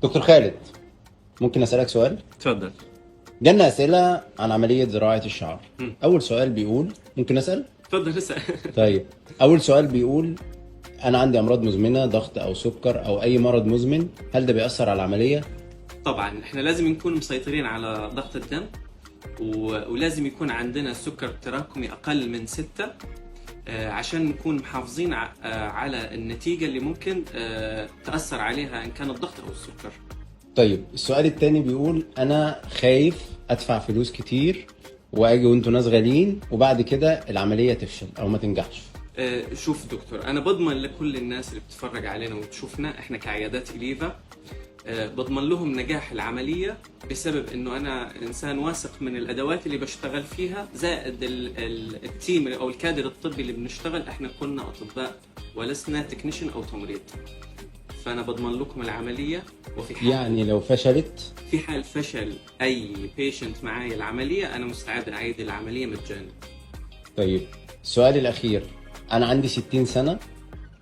دكتور خالد، ممكن اسالك سؤال؟ اتفضل. جالنا اسئله عن عمليه زراعه الشعر. اول سؤال بيقول، ممكن اسال؟ اتفضل اسأل. طيب، اول سؤال بيقول: انا عندي امراض مزمنه، ضغط او سكر او اي مرض مزمن، هل ده بيأثر على العمليه؟ طبعا احنا لازم نكون مسيطرين على ضغط الدم ولازم يكون عندنا السكر التراكمي اقل من 6 عشان نكون محافظين على النتيجة اللي ممكن تأثر عليها ان كان الضغط او السكر. طيب، السؤال التاني بيقول: انا خايف ادفع فلوس كتير واجي وانتوا ناس غاليين وبعد كده العمليه تفشل او ما تنجحش. شوف دكتور، انا بضمن لكل الناس اللي بتتفرج علينا وتشوفنا احنا كعيادات إليفا، بضمن لهم نجاح العملية بسبب انه انا انسان واثق من الادوات اللي بشتغل فيها، زائد التيم او الكادر الطبي اللي بنشتغل، احنا كلنا اطباء ولسنا تكنيشن او تمريض. فانا بضمن لكم العملية، وفي حال يعني لو فشلت؟ في حال فشل اي بيشنت معايا العملية، انا مستعد اعيد العملية مجانا. طيب، السؤال الاخير: انا عندي 60 سنه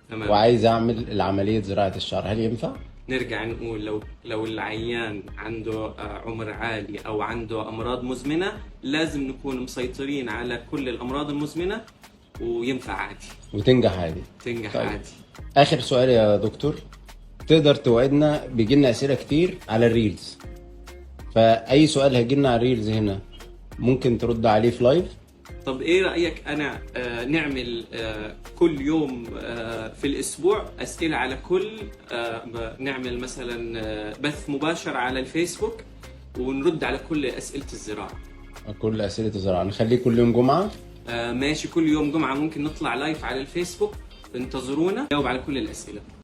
تمام. وعايز اعمل العمليه زراعه الشعر، هل ينفع؟ نرجع نقول لو العيان عنده عمر عالي او عنده امراض مزمنه، لازم نكون مسيطرين على كل الامراض المزمنه وينفع عادي. وتنجح عادي؟ تنجح طيب. عادي. اخر سؤال يا دكتور، تقدر توعدنا؟ بيجيلنا اسئله كتير على الريلز، فاي سؤال هيجيلنا على الريلز هنا ممكن ترد عليه في لايف. طب ايه رايك انا نعمل كل يوم في الاسبوع اسئله على كل نعمل مثلا بث مباشر على الفيسبوك ونرد على كل اسئله الزراعه. كل اسئله الزراعه نخليه كل يوم جمعه. ماشي، كل يوم جمعه ممكن نطلع لايف على الفيسبوك، انتظرونا نجاوب على كل الاسئله.